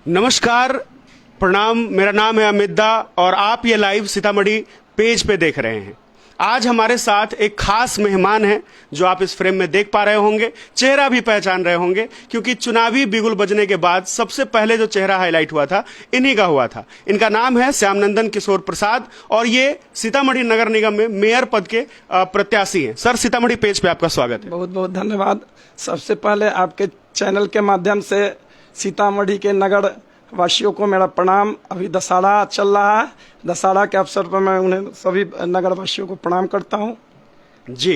नमस्कार, प्रणाम। मेरा नाम है अमित दा और आप ये लाइव सीतामढ़ी पेज पे देख रहे हैं। आज हमारे साथ एक खास मेहमान है जो आप इस फ्रेम में देख पा रहे होंगे, चेहरा भी पहचान रहे होंगे, क्योंकि चुनावी बिगुल बजने के बाद सबसे पहले जो चेहरा हाईलाइट हुआ था इन्हीं का हुआ था। इनका नाम है श्यामनंदन किशोर प्रसाद और ये सीतामढ़ी नगर निगम में मेयर पद के प्रत्याशी हैं। सर, सीतामढ़ी पेज पे आपका स्वागत है। बहुत बहुत धन्यवाद। सबसे पहले आपके चैनल के माध्यम से सीतामढ़ी के नगर वासियों को मेरा प्रणाम। अभी दशहरा चल रहा है, दशहरा के अवसर पर मैं उन्हें सभी नगर वासियों को प्रणाम करता हूं। जी,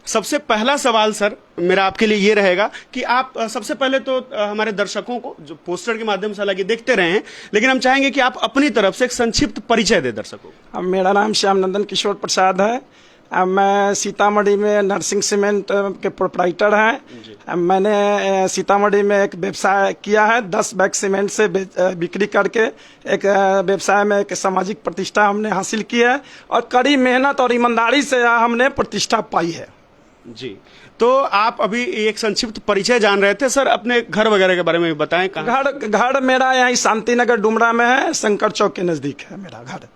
सबसे पहला सवाल सर मेरा आपके लिए ये रहेगा कि आप सबसे पहले तो हमारे दर्शकों को जो पोस्टर के माध्यम से हालांकि देखते रहे हैं, लेकिन हम चाहेंगे कि आप अपनी तरफ से एक संक्षिप्त परिचय दें दर्शकों को। मेरा नाम श्यामनंदन किशोर प्रसाद है। मैं सीतामढ़ी में नरसिंह सीमेंट के प्रोपराइटर हैं। मैंने सीतामढ़ी में एक व्यवसाय किया है, 10 बैग सीमेंट से बिक्री करके एक व्यवसाय में एक सामाजिक प्रतिष्ठा हमने हासिल की है और कड़ी मेहनत और ईमानदारी से हमने प्रतिष्ठा पाई है। जी, तो आप अभी एक संक्षिप्त परिचय जान रहे थे सर, अपने घर वगैरह के बारे में भी बताएं। घर मेरा यहाँ शांतिनगर डुमरा में है, शंकर चौक के नजदीक है मेरा घर।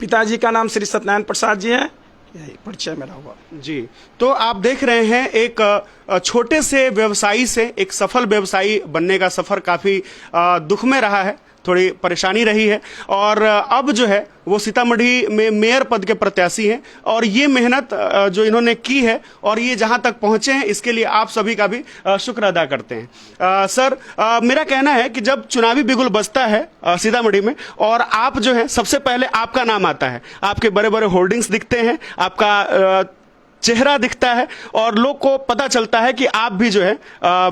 पिताजी का नाम श्री सत्यनारायण प्रसाद जी हैं। यही परिचय मेरा हुआ। जी, तो आप देख रहे हैं एक छोटे से व्यवसायी से एक सफल व्यवसायी बनने का सफर काफी दुख में रहा है, थोड़ी परेशानी रही है और अब जो है वो सीतामढ़ी में मेयर पद के प्रत्याशी हैं और ये मेहनत जो इन्होंने की है और ये जहां तक पहुंचे हैं इसके लिए आप सभी का भी शुक्र अदा करते हैं। सर, मेरा कहना है कि जब चुनावी बिगुल बजता है सीतामढ़ी में और आप जो है सबसे पहले आपका नाम आता है, आपके बड़े बड़े होर्डिंग्स दिखते हैं, आपका चेहरा दिखता है और लोग को पता चलता है कि आप भी जो है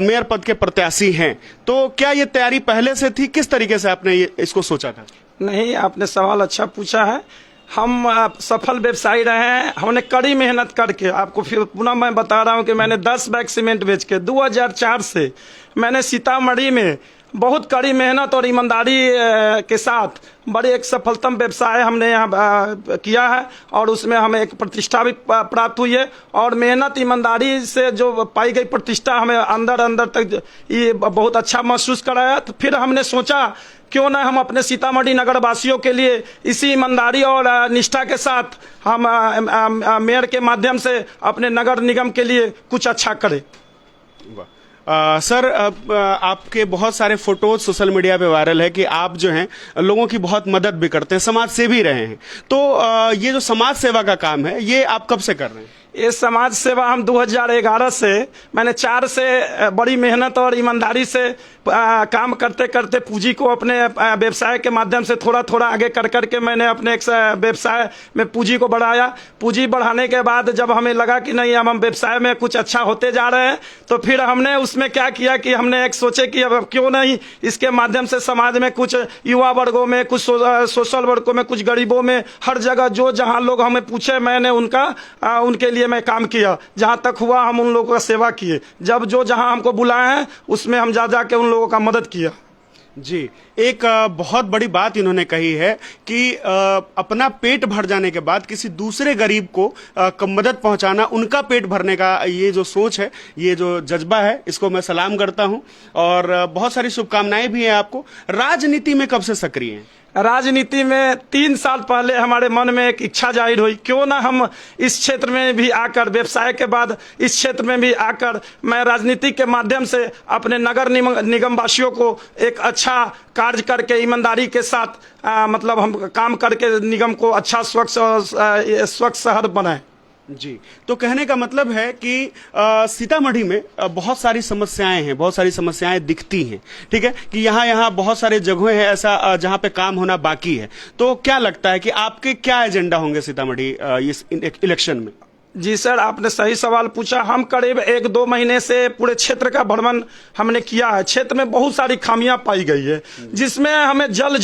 मेयर पद के प्रत्याशी हैं, तो क्या ये तैयारी पहले से थी? किस तरीके से आपने इसको सोचा था? नहीं, आपने सवाल अच्छा पूछा है। हम सफल व्यवसायी रहे हैं, हमने कड़ी मेहनत करके, आपको फिर पुनः मैं बता रहा हूं कि मैंने 10 बैग सीमेंट बेच के 2004 से मैंने सीतामढ़ी में बहुत कड़ी मेहनत और ईमानदारी के साथ बड़ी एक सफलतम व्यवसाय हमने यहाँ किया है और उसमें हमें एक प्रतिष्ठा भी प्राप्त हुई है और मेहनत ईमानदारी से जो पाई गई प्रतिष्ठा हमें अंदर अंदर तक ये बहुत अच्छा महसूस कराया। तो फिर हमने सोचा क्यों ना हम अपने सीतामढ़ी नगर वासियों के लिए इसी ईमानदारी और निष्ठा के साथ हम मेयर के माध्यम से अपने नगर निगम के लिए कुछ अच्छा करें। सर, आपके बहुत सारे फोटोज सोशल मीडिया पे वायरल है कि आप जो हैं लोगों की बहुत मदद भी करते हैं, समाज सेवी रहे हैं, तो ये जो समाज सेवा का काम है ये आप कब से कर रहे हैं? ये समाज सेवा हम 2011 से, मैंने 4 से बड़ी मेहनत और ईमानदारी से काम करते करते पूंजी को अपने व्यवसाय के माध्यम से थोड़ा थोड़ा आगे कर करके मैंने अपने एक व्यवसाय में पूंजी को बढ़ाया। पूंजी बढ़ाने के बाद जब हमें लगा कि नहीं, हम व्यवसाय में कुछ अच्छा होते जा रहे हैं, तो फिर हमने उसमें क्या किया कि हमने एक सोचे कि अब क्यों नहीं इसके माध्यम से समाज में कुछ युवा वर्गों में, कुछ सोशल वर्गों में, कुछ गरीबों में, हर जगह जो जहाँ लोग हमें पूछे मैंने उनके लिए मैं काम किया। जहां तक हुआ हम उन लोगों का सेवा किए, जब जो जहां हमको बुलाए हैं उसमें हम जा के उन लोगों का मदद किया। जी, एक बहुत बड़ी बात इन्होंने कही है कि अपना पेट भर जाने के बाद किसी दूसरे गरीब को मदद पहुंचाना, उनका पेट भरने का ये जो सोच है, ये जो जज्बा है, इसको मैं सलाम करता हूं और बहुत सारी शुभकामनाएं भी हैं आपको। राजनीति में कब से सक्रिय हैं? राजनीति में 3 साल पहले हमारे मन में एक इच्छा जाहिर हुई, क्यों ना हम इस क्षेत्र में भी आकर, व्यवसाय के बाद इस क्षेत्र में भी आकर मैं राजनीति के माध्यम से अपने नगर निगम वासियों को एक अच्छा कार्य करके ईमानदारी के साथ मतलब हम काम करके निगम को अच्छा स्वच्छ शहर बनाए। जी, तो कहने का मतलब है कि सीतामढ़ी में बहुत सारी समस्याएं हैं, बहुत सारी समस्याएं दिखती हैं, ठीक है, कि यहाँ बहुत सारे जगहें हैं ऐसा जहां पे काम होना बाकी है। तो क्या लगता है कि आपके क्या एजेंडा होंगे सीतामढ़ी इस इलेक्शन में? जी सर, आपने सही सवाल पूछा। हम करीब 1-2 महीने से पूरे क्षेत्र का भ्रमण हमने किया है। क्षेत्र में बहुत सारी खामियां पाई गई है, जिसमें हमें जल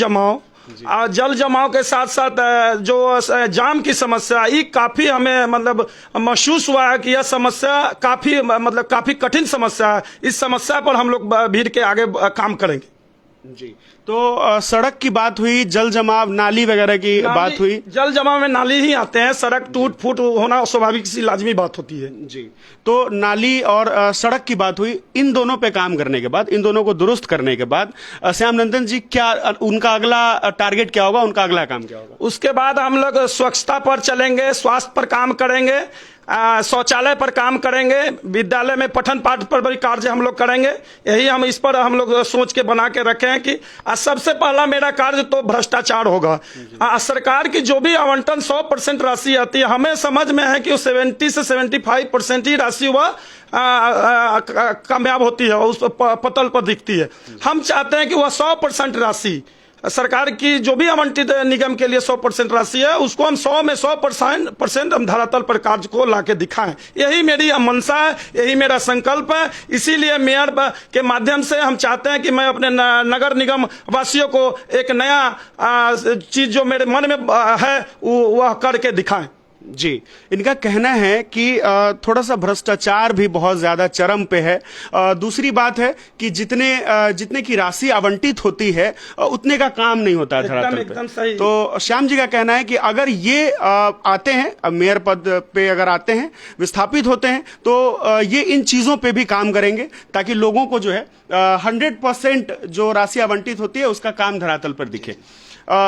जमाव के साथ साथ जो जाम की समस्या, ये काफी हमें मतलब महसूस हुआ है कि यह समस्या काफी कठिन समस्या है। इस समस्या पर हम लोग भीड़ के आगे काम करेंगे। जी। तो सड़क की बात हुई, जल जमाव, नाली वगैरह की बात हुई। जल जमाव में नाली ही आते हैं, सड़क टूट फूट होना स्वाभाविक सी लाजमी बात होती है। जी। तो नाली और सड़क की बात हुई, इन दोनों पे काम करने के बाद, इन दोनों को दुरुस्त करने के बाद श्याम नंदन जी, क्या उनका अगला टारगेट क्या होगा, उनका अगला काम क्या होगा? उसके बाद हम लोग स्वच्छता पर चलेंगे, स्वास्थ्य पर काम करेंगे, शौचालय पर काम करेंगे, विद्यालय में पठन पाठ पर भी कार्य हम लोग करेंगे। यही हम इस पर हम लोग सोच के बना के रखे हैं कि सबसे पहला मेरा कार्य तो भ्रष्टाचार होगा। सरकार की जो भी आवंटन 100% राशि आती है, हमें समझ में है कि वो 70 से 75% ही राशि वह कामयाब होती है, उस पतल पर दिखती है। हम चाहते हैं कि वह 100% राशि सरकार की जो भी आवंटित निगम के लिए 100% राशि है, उसको हम 100 में 100% हम धरातल पर कार्य को लाके दिखाएं। यही मेरी मंशा है, यही मेरा संकल्प है। इसीलिए मेयर के माध्यम से हम चाहते हैं कि मैं अपने नगर निगम वासियों को एक नया चीज जो मेरे मन में है वह करके दिखाएं। जी। इनका कहना है कि थोड़ा सा भ्रष्टाचार भी बहुत ज्यादा चरम पे है। दूसरी बात है कि जितने की राशि आवंटित होती है उतने का काम नहीं होता है धरातल पे। तो श्याम जी का कहना है कि अगर ये आते हैं मेयर पद पे, अगर आते हैं, विस्थापित होते हैं, तो ये इन चीजों पे भी काम करेंगे ताकि लोगों को जो है 100% जो राशि आवंटित होती है उसका काम धरातल पर दिखे।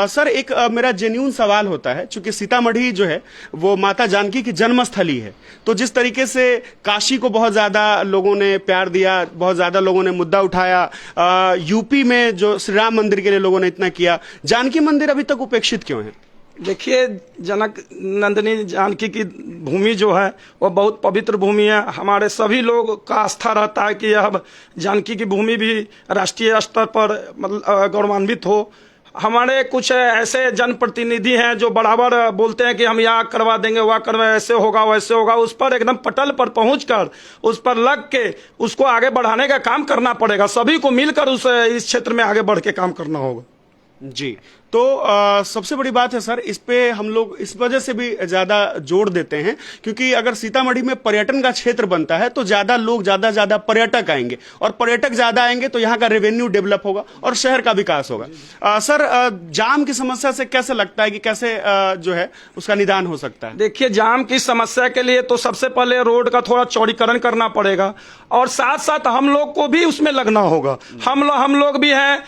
सर, एक मेरा जेन्यून सवाल होता है, चूंकि सीतामढ़ी जो है वो माता जानकी की जन्मस्थली है, तो जिस तरीके से काशी को बहुत ज्यादा लोगों ने प्यार दिया, बहुत ज्यादा लोगों ने मुद्दा उठाया, यूपी में जो श्री राम मंदिर के लिए लोगों ने इतना किया, जानकी मंदिर अभी तक उपेक्षित क्यों है? देखिए, जनक नंदिनी जानकी की भूमि जो है वह बहुत पवित्र भूमि है। हमारे सभी लोग का आस्था रहता है कि अब जानकी की भूमि भी राष्ट्रीय स्तर पर मतलब गौरवान्वित हो। हमारे कुछ ऐसे जनप्रतिनिधि हैं जो बराबर बोलते हैं कि हम यहाँ करवा देंगे, वह करवा, ऐसे होगा वैसे होगा। उस पर एकदम पटल पर पहुंचकर उस पर लग के उसको आगे बढ़ाने का काम करना पड़ेगा। सभी को मिलकर इस क्षेत्र में आगे बढ़ के काम करना होगा। जी। तो सबसे बड़ी बात है सर, इस पे हम लोग इस वजह से भी ज्यादा जोर देते हैं क्योंकि अगर सीतामढ़ी में पर्यटन का क्षेत्र बनता है तो ज्यादा लोग, ज्यादा पर्यटक आएंगे, और पर्यटक ज्यादा आएंगे तो यहाँ का रेवेन्यू डेवलप होगा और शहर का विकास होगा। सर, जाम की समस्या से कैसे लगता है कि कैसे जो है उसका निदान हो सकता है? देखिए, जाम की समस्या के लिए तो सबसे पहले रोड का थोड़ा चौड़ीकरण करना पड़ेगा और साथ साथ हम लोग को भी उसमें लगना होगा। हम लोग भी हैं,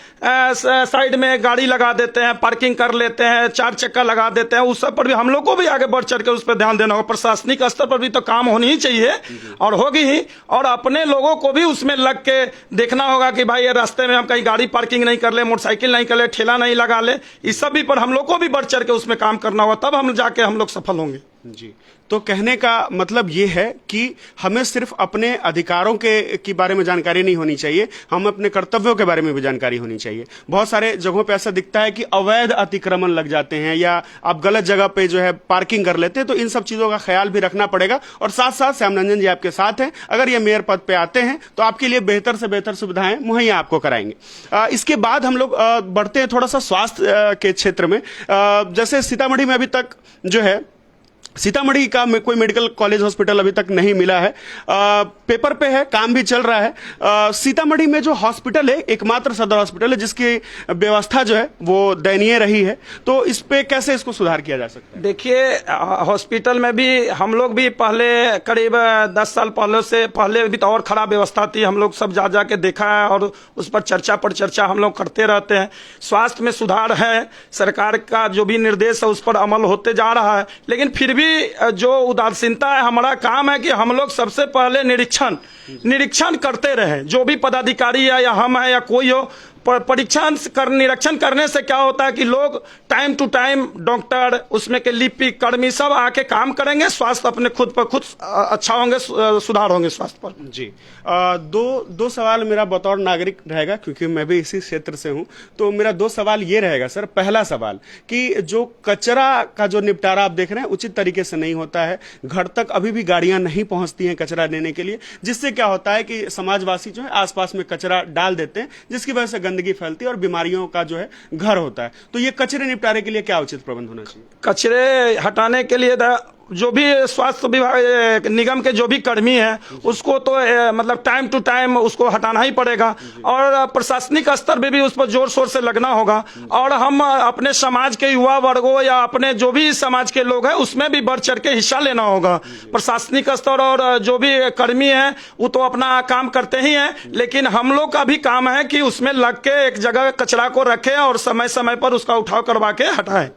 साइड में गाड़ी लगा देते हैं, पार्किंग कर लेते हैं, 4 चक्का लगा देते हैं, उस सब पर भी हम लोग को भी आगे बढ़ चढ़ के उस पर ध्यान देना होगा। प्रशासनिक स्तर पर भी तो काम होनी ही चाहिए और होगी ही, और अपने लोगों को भी उसमें लग के देखना होगा कि भाई ये रास्ते में हम कहीं गाड़ी पार्किंग नहीं कर ले, मोटरसाइकिल नहीं कर ले, ठेला नहीं लगा ले। इस सब भी पर हम लोग को भी बढ़ चढ़ के उसमें काम करना होगा, तब हम जाके हम लोग सफल होंगे। जी। तो कहने का मतलब ये है कि हमें सिर्फ अपने अधिकारों के बारे में जानकारी नहीं होनी चाहिए, हम अपने कर्तव्यों के बारे में भी जानकारी होनी चाहिए। बहुत सारे जगहों पे ऐसा दिखता है कि अवैध अतिक्रमण लग जाते हैं या आप गलत जगह पे जो है पार्किंग कर लेते हैं, तो इन सब चीजों का ख्याल भी रखना पड़ेगा। और साथ साथ श्याम नंदन जी आपके साथ हैं, अगर ये मेयर पद पे आते हैं तो आपके लिए बेहतर से बेहतर सुविधाएं मुहैया आपको कराएंगे। इसके बाद हम लोग बढ़ते हैं थोड़ा सा स्वास्थ्य के क्षेत्र में। जैसे सीतामढ़ी में अभी तक जो है, सीतामढ़ी का कोई मेडिकल कॉलेज हॉस्पिटल अभी तक नहीं मिला है, पेपर पे है, काम भी चल रहा है। सीतामढ़ी में जो हॉस्पिटल है, एकमात्र सदर हॉस्पिटल है जिसकी व्यवस्था जो है वो दयनीय रही है, तो इस पे कैसे इसको सुधार किया जा सकता है? देखिए, हॉस्पिटल में भी हम लोग भी पहले करीब 10 साल पहले भी तो और खराब व्यवस्था थी। हम लोग सब जा के देखा है और उस पर चर्चा हम लोग करते रहते हैं। स्वास्थ्य में सुधार है, सरकार का जो भी निर्देश है उस पर अमल होते जा रहा है, लेकिन फिर भी जो उदासीनता है, हमारा काम है कि हम लोग सबसे पहले निरीक्षण करते रहे। जो भी पदाधिकारी है या हम है या कोई हो, निरीक्षण करने से क्या होता है कि लोग टाइम टू टाइम, डॉक्टर, उसमें के लिपिक कर्मी सब आके काम करेंगे, स्वास्थ्य अपने खुद पर खुद अच्छा होंगे, सुधार होंगे स्वास्थ्य पर। जी। दो सवाल मेरा बतौर नागरिक रहेगा क्योंकि मैं भी इसी क्षेत्र से हूं, तो मेरा 2 सवाल ये रहेगा सर। पहला सवाल कि जो कचरा का जो निपटारा आप देख रहे हैं उचित तरीके से नहीं होता है, घर तक अभी भी गाड़ियां नहीं पहुंचती हैं कचरा देने के लिए, जिससे क्या होता है कि समाजवासी जो है आसपास में कचरा डाल देते हैं, जिसकी वजह से गंदगी फैलती है और बीमारियों का जो है घर होता है। तो ये कचरे निपटारे के लिए क्या उचित प्रबंध होना चाहिए? कचरे हटाने के लिए जो भी स्वास्थ्य विभाग निगम के जो भी कर्मी हैं उसको तो मतलब टाइम टू टाइम उसको हटाना ही पड़ेगा, और प्रशासनिक स्तर पे भी उस पर जोर शोर से लगना होगा। और हम अपने समाज के युवा वर्गों या अपने जो भी समाज के लोग हैं उसमें भी बढ़ चढ़ के हिस्सा लेना होगा। प्रशासनिक स्तर और जो भी कर्मी हैं वो तो अपना काम करते ही हैं, लेकिन हम लोग का भी काम है कि उसमें लग के एक जगह कचरा को रखें और समय समय पर उसका उठाव करवा के हटाएं।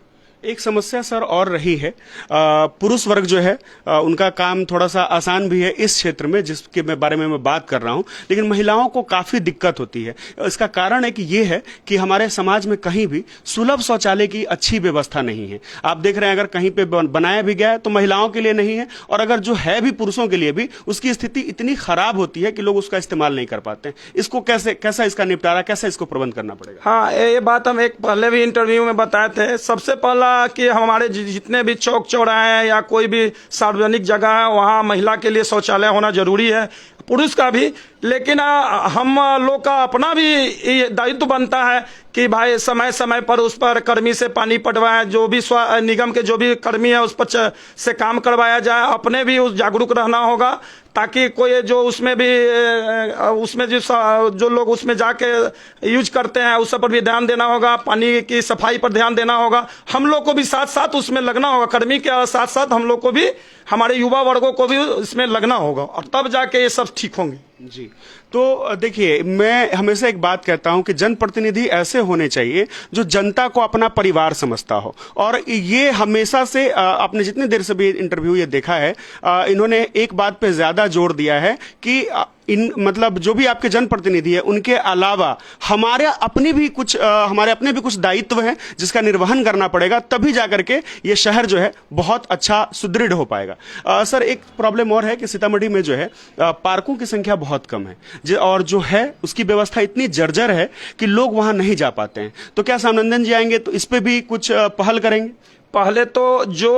एक समस्या सर और रही है, पुरुष वर्ग जो है उनका काम थोड़ा सा आसान भी है इस क्षेत्र में जिसके बारे में मैं बात कर रहा हूं, लेकिन महिलाओं को काफी दिक्कत होती है। इसका कारण है कि ये है कि हमारे समाज में कहीं भी सुलभ शौचालय की अच्छी व्यवस्था नहीं है। आप देख रहे हैं अगर कहीं पे बनाया भी गया है तो महिलाओं के लिए नहीं है, और अगर जो है भी पुरुषों के लिए भी उसकी स्थिति इतनी खराब होती है कि लोग उसका इस्तेमाल नहीं कर पाते हैं। इसको कैसा इसका निपटारा, कैसे इसको प्रबंध करना पड़ेगा? हाँ, ये बात हम एक पहले भी इंटरव्यू में बताए थे। सबसे पहला कि हमारे जितने भी चौक चौराहे हैं या कोई भी सार्वजनिक जगह है वहाँ महिला के लिए शौचालय होना जरूरी है, पुरुष का भी। लेकिन हम लोग का अपना भी दायित्व बनता है कि भाई समय समय पर उस पर कर्मी से पानी पटवाएं, जो भी निगम के जो भी कर्मी है उस पर से काम करवाया जाए। अपने भी उस जागरूक रहना होगा ताकि कोई जो उसमें जो लोग उसमें जाके यूज करते हैं उस पर भी ध्यान देना होगा, पानी की सफाई पर ध्यान देना होगा। हम लोग को भी साथ साथ उसमें लगना होगा, कर्मी के साथ साथ हम लोग को भी, हमारे युवा वर्गों को भी इसमें लगना होगा, और तब जाके ये सब ठीक होंगे। जी, तो देखिए, मैं हमेशा एक बात कहता हूं कि जनप्रतिनिधि ऐसे होने चाहिए जो जनता को अपना परिवार समझता हो। और ये हमेशा से आपने जितनी देर से भी इंटरव्यू ये देखा है, इन्होंने एक बात पे ज्यादा जोर दिया है कि मतलब जो भी आपके जनप्रतिनिधि है उनके अलावा हमारे अपने भी कुछ दायित्व हैं जिसका निर्वहन करना पड़ेगा, तभी जाकर के ये शहर जो है बहुत अच्छा सुदृढ़ हो पाएगा। सर, एक प्रॉब्लम और है कि सीतामढ़ी में जो है पार्कों की संख्या बहुत कम है, और जो है उसकी व्यवस्था इतनी जर्जर है कि लोग वहां नहीं जा पाते हैं। तो क्या श्यामनंदन जी आएंगे तो इस पे भी कुछ पहल करेंगे? पहले तो जो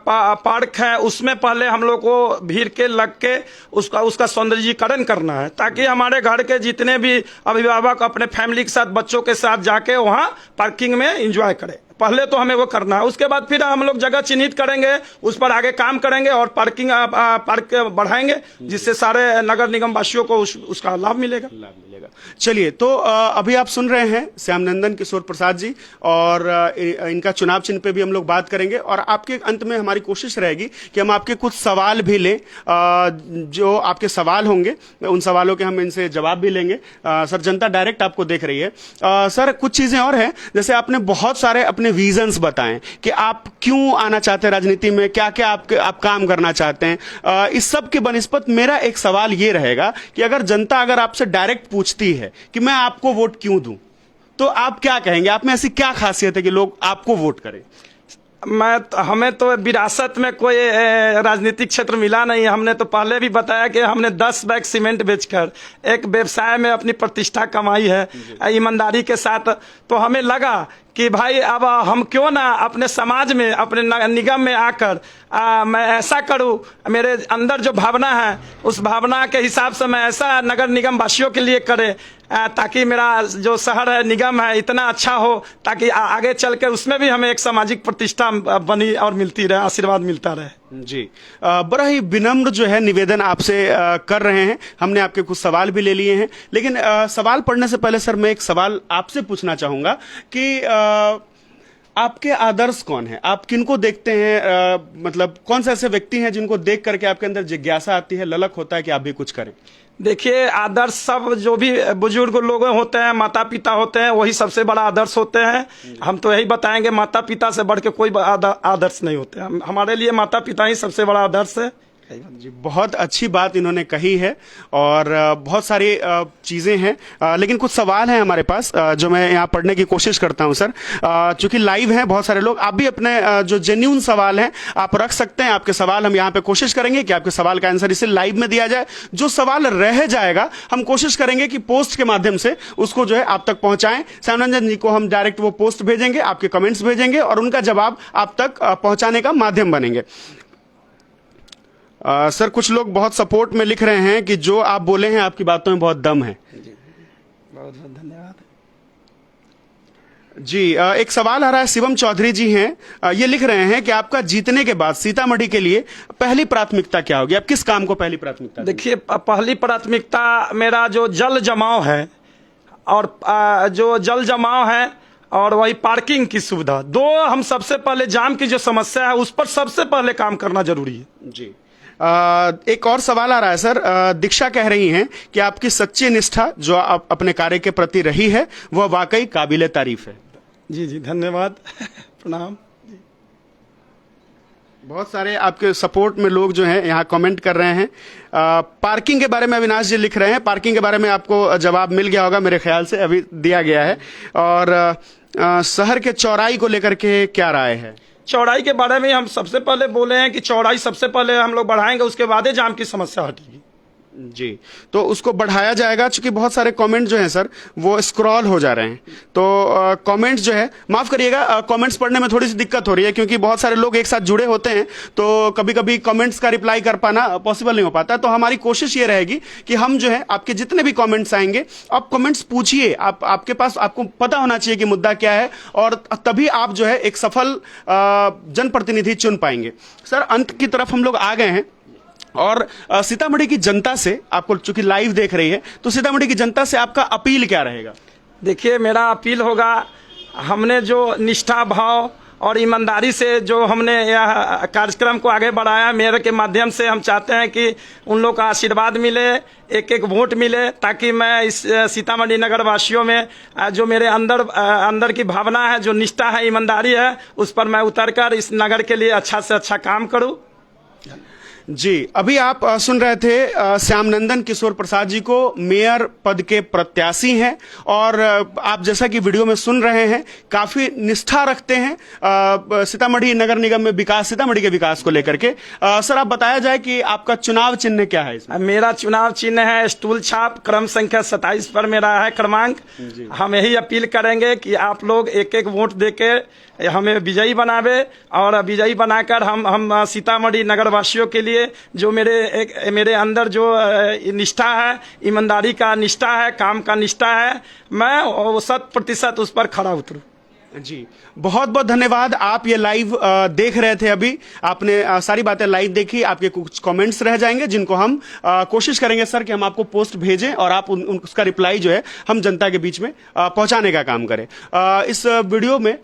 पार्क है उसमें पहले हम लोग को भीड़ के लग के उसका सौंदर्यीकरण करना है, ताकि हमारे घर के जितने भी अभिभावक अपने फैमिली के साथ, बच्चों के साथ जाके वहाँ पार्किंग में एंजॉय करें। पहले तो हमें वो करना है, उसके बाद फिर हम लोग जगह चिन्हित करेंगे, उस पर आगे काम करेंगे और पार्क बढ़ाएंगे, जिससे सारे नगर निगम वासियों को उसका लाभ मिलेगा। चलिए, तो अभी आप सुन रहे हैं श्यामनंदन किशोर प्रसाद जी, और इनका चुनाव चिन्ह पे भी हम लोग बात करेंगे। और आपके अंत में हमारी कोशिश रहेगी कि हम आपके कुछ सवाल भी लें, जो आपके सवाल होंगे उन सवालों के हम इनसे जवाब भी लेंगे। सर, जनता डायरेक्ट आपको देख रही है। सर, कुछ चीजें और हैं, जैसे आपने बहुत सारे अपने विजन्स बताएं कि आप क्यों आना चाहते हैं राजनीति में, क्या क्या आप काम करना चाहते हैं। इस सब के बनिस्पत मेरा एक सवाल ये रहेगा कि अगर आपसे डायरेक्ट पूछती है कि मैं आपको वोट क्यों दूं, तो आप क्या कहेंगे? आप में ऐसी क्या खासियत है कि लोग आपको वोट करें? हमें तो विरासत में कोई राजनीतिक क्षेत्र मिला नहीं। हमने तो पहले भी बताया कि हमने 10 बैग सीमेंट बेचकर एक व्यवसाय में अपनी प्रतिष्ठा कमाई है ईमानदारी के साथ। तो हमें लगा कि भाई अब हम क्यों ना अपने समाज में, अपने निगम में आकर मैं ऐसा करूं, मेरे अंदर जो भावना है उस भावना के हिसाब से मैं ऐसा नगर निगम वासियों के लिए करे, ताकि मेरा जो शहर है, निगम है, इतना अच्छा हो ताकि आगे चल के उसमें भी हमें एक सामाजिक प्रतिष्ठा बनी और मिलती रहे, आशीर्वाद मिलता रहे। जी, बड़ा ही विनम्र जो है निवेदन आपसे कर रहे हैं। हमने आपके कुछ सवाल भी ले लिए हैं, लेकिन सवाल पढ़ने से पहले सर मैं एक सवाल आपसे पूछना चाहूंगा कि आपके आदर्श कौन है? आप किनको देखते हैं? मतलब कौन से ऐसे व्यक्ति हैं जिनको देख करके आपके अंदर जिज्ञासा आती है, ललक होता है कि आप भी कुछ करें? देखिए, आदर्श सब जो भी बुजुर्ग लोग होते हैं, माता पिता होते हैं, वही सबसे बड़ा आदर्श होते हैं। हम तो यही बताएंगे, माता पिता से बढ़ के कोई आदर्श नहीं होते। हमारे लिए माता पिता ही सबसे बड़ा आदर्श है। जी, बहुत अच्छी बात इन्होंने कही है, और बहुत सारी चीजें हैं, लेकिन कुछ सवाल हैं हमारे पास जो मैं यहाँ पढ़ने की कोशिश करता हूँ। सर, चूंकि लाइव हैं बहुत सारे लोग, आप भी अपने जो जेन्युइन सवाल हैं आप रख सकते हैं। आपके सवाल हम यहाँ पे कोशिश करेंगे कि आपके सवाल का आंसर इसे लाइव में दिया जाए। जो सवाल रह जाएगा हम कोशिश करेंगे कि पोस्ट के माध्यम से उसको जो है आप तक पहुंचाएं। श्यामनंदन जी को हम डायरेक्ट वो पोस्ट भेजेंगे, आपके कमेंट्स भेजेंगे और उनका जवाब आप तक पहुंचाने का माध्यम बनेंगे। सर, कुछ लोग बहुत सपोर्ट में लिख रहे हैं कि जो आप बोले हैं आपकी बातों में बहुत दम है। जी, बहुत बहुत धन्यवाद। जी एक सवाल आ रहा है, शिवम चौधरी जी हैं, ये लिख रहे हैं कि आपका जीतने के बाद सीतामढ़ी के लिए पहली प्राथमिकता क्या होगी? आप किस काम को पहली प्राथमिकता देंगे? देखिए, पहली प्राथमिकता मेरा जो जल जमाव है और जो जल जमाव है और वही पार्किंग की सुविधा, दो हम सबसे पहले जाम की जो समस्या है उस पर सबसे पहले काम करना जरूरी है। जी एक और सवाल आ रहा है सर, दीक्षा कह रही हैं कि आपकी सच्ची निष्ठा जो आप अपने कार्य के प्रति रही है वह वाकई काबिले तारीफ है। जी जी, धन्यवाद। प्रणाम। बहुत सारे आपके सपोर्ट में लोग जो हैं यहाँ कमेंट कर रहे हैं। पार्किंग के बारे में अविनाश जी लिख रहे हैं, पार्किंग के बारे में आपको जवाब मिल गया होगा मेरे ख्याल से, अभी दिया गया है। और शहर के चौड़ाई को लेकर के क्या राय है? चौड़ाई के बारे में हम सबसे पहले बोले हैं कि चौड़ाई सबसे पहले हम लोग बढ़ाएंगे, उसके बाद ही जाम की समस्या हटेगी। जी, तो उसको बढ़ाया जाएगा। चूंकि बहुत सारे कमेंट जो हैं सर वो स्क्रॉल हो जा रहे हैं, तो कमेंट्स जो है, माफ करिएगा, कमेंट्स पढ़ने में थोड़ी सी दिक्कत हो रही है क्योंकि बहुत सारे लोग एक साथ जुड़े होते हैं, तो कभी कभी कमेंट्स का रिप्लाई कर पाना पॉसिबल नहीं हो पाता। तो हमारी कोशिश ये रहेगी कि हम जो है आपके जितने भी कमेंट्स आएंगे आप कमेंट्स पूछिए, आपके पास आपको पता होना चाहिए कि मुद्दा क्या है, और तभी आप जो है एक सफल जनप्रतिनिधि चुन पाएंगे। सर अंत की तरफ हम लोग आ गए हैं और सीतामढ़ी की जनता से, आपको चूंकि लाइव देख रही है, तो सीतामढ़ी की जनता से आपका अपील क्या रहेगा? देखिए, मेरा अपील होगा, हमने जो निष्ठा भाव और ईमानदारी से जो हमने यह कार्यक्रम को आगे बढ़ाया, मेरे के माध्यम से हम चाहते हैं कि उन लोग का आशीर्वाद मिले, एक एक वोट मिले, ताकि मैं इस सीतामढ़ी नगर वासियों में जो मेरे अंदर की भावना है, जो निष्ठा है, ईमानदारी है, उस पर मैं उतरकर इस नगर के लिए अच्छा से अच्छा काम करूं। जी, अभी आप सुन रहे थे श्यामनंदन किशोर प्रसाद जी को, मेयर पद के प्रत्याशी हैं, और आप जैसा कि वीडियो में सुन रहे हैं काफी निष्ठा रखते हैं सीतामढ़ी नगर निगम में विकास, सीतामढ़ी के विकास को लेकर के। सर आप बताया जाए कि आपका चुनाव चिन्ह क्या है इसमें? मेरा चुनाव चिन्ह है स्टूल छाप, क्रम संख्या 27 पर मेरा है क्रमांक। हम यही अपील करेंगे कि आप लोग एक एक वोट देके हमें विजयी बनावे, और विजयी बनाकर हम सीतामढ़ी नगर वासियों के लिए जो मेरे अंदर जो निष्ठा है, ईमानदारी का निष्ठा है, काम का निष्ठा है, मैं 100% उस पर खड़ा उतरूं। जी, बहुत बहुत धन्यवाद। आप ये लाइव देख रहे थे, अभी आपने सारी बातें लाइव देखी। आपके कुछ कमेंट्स रह जाएंगे जिनको हम कोशिश करेंगे सर कि हम आपको पोस्ट भेजें और आप उसका रिप्लाई जो है हम जनता के बीच में पहुंचाने का काम करें। इस वीडियो में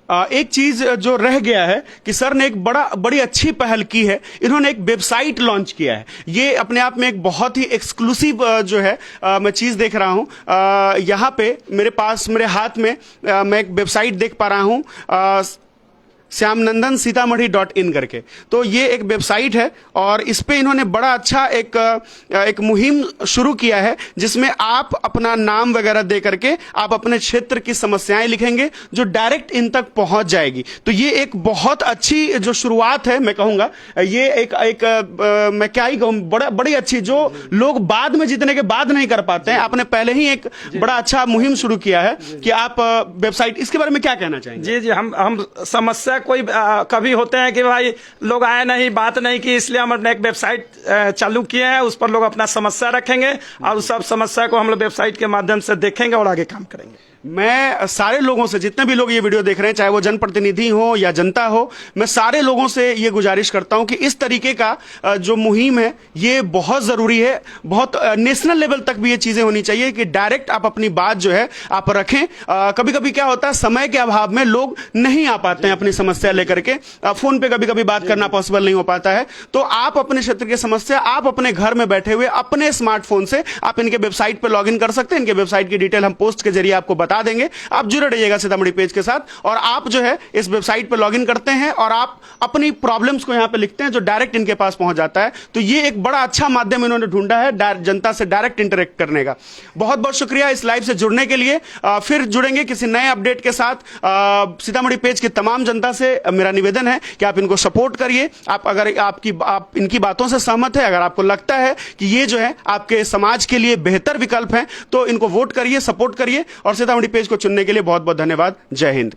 एक चीज जो रह गया है कि सर ने एक बड़ी अच्छी पहल की है, इन्होंने एक वेबसाइट लॉन्च किया है। ये अपने आप में एक बहुत ही एक्सक्लूसिव जो है मैं चीज देख रहा हूं। यहां पे मेरे हाथ में मैं एक वेबसाइट देख पा रहा हूं, श्यामनंदन सीतामढ़ी.in करके। तो ये एक वेबसाइट है और इस पे इन्होंने बड़ा अच्छा एक मुहिम शुरू किया है, जिसमें आप अपना नाम वगैरह दे करके आप अपने क्षेत्र की समस्याएं लिखेंगे जो डायरेक्ट इन तक पहुंच जाएगी। तो ये एक बहुत अच्छी जो शुरुआत है, मैं कहूंगा ये एक मैं क्या ही कहूं, बड़ी अच्छी, जो लोग बाद में जीतने के बाद नहीं कर पाते हैं। आपने पहले ही एक बड़ा अच्छा मुहिम शुरू किया है कि आप वेबसाइट, इसके बारे में क्या कहना चाहेंगे? जी जी, हम समस्या कोई कभी होते हैं कि भाई लोग आए नहीं, बात नहीं की, इसलिए हमने एक वेबसाइट चालू किए हैं, उस पर लोग अपना समस्या रखेंगे और उस सब समस्या को हम लोग वेबसाइट के माध्यम से देखेंगे और आगे काम करेंगे। मैं सारे लोगों से, जितने भी लोग ये वीडियो देख रहे हैं, चाहे वो जनप्रतिनिधि हो या जनता हो, मैं सारे लोगों से ये गुजारिश करता हूं कि इस तरीके का जो मुहिम है ये बहुत जरूरी है। बहुत नेशनल लेवल तक भी ये चीजें होनी चाहिए कि डायरेक्ट आप अपनी बात जो है आप रखें। कभी कभी क्या होता है, समय के अभाव में लोग नहीं आ पाते हैं अपनी समस्या लेकर के, फोन पे कभी कभी बात करना पॉसिबल नहीं हो पाता है। तो आप अपने क्षेत्र की समस्या आप अपने घर में बैठे हुए अपने स्मार्टफोन से आप इनके वेबसाइट पर लॉग इन कर सकते हैं। इनके वेबसाइट की डिटेल हम पोस्ट के जरिए आपको बता देंगे। आप जुड़े रहिएगा सीतामढ़ी पेज के साथ, और आप जो है इस वेबसाइट पर लॉगिन करते हैं और आप अपनी प्रॉब्लम्स को यहां पे लिखते हैं जो डायरेक्ट इनके पास पहुंच जाता है। तो ये एक बड़ा अच्छा माध्यम इन्होंने ढूंढा है जनता से डायरेक्ट इंटरेक्ट करने का। बहुत बहुत शुक्रिया इस लाइव से जुड़ने के लिए। फिर जुड़ेंगे किसी नए अपडेट के साथ। सीतामढ़ी पेज की तमाम जनता से मेरा निवेदन है कि आप इनको सपोर्ट करिए। अगर आप इनकी बातों से सहमत है, अगर आपको लगता है कि ये जो है आपके समाज के लिए बेहतर विकल्प है, तो इनको वोट करिए, सपोर्ट करिए। और सीतामढ़ी पेज को चुनने के लिए बहुत बहुत धन्यवाद। जय हिंद।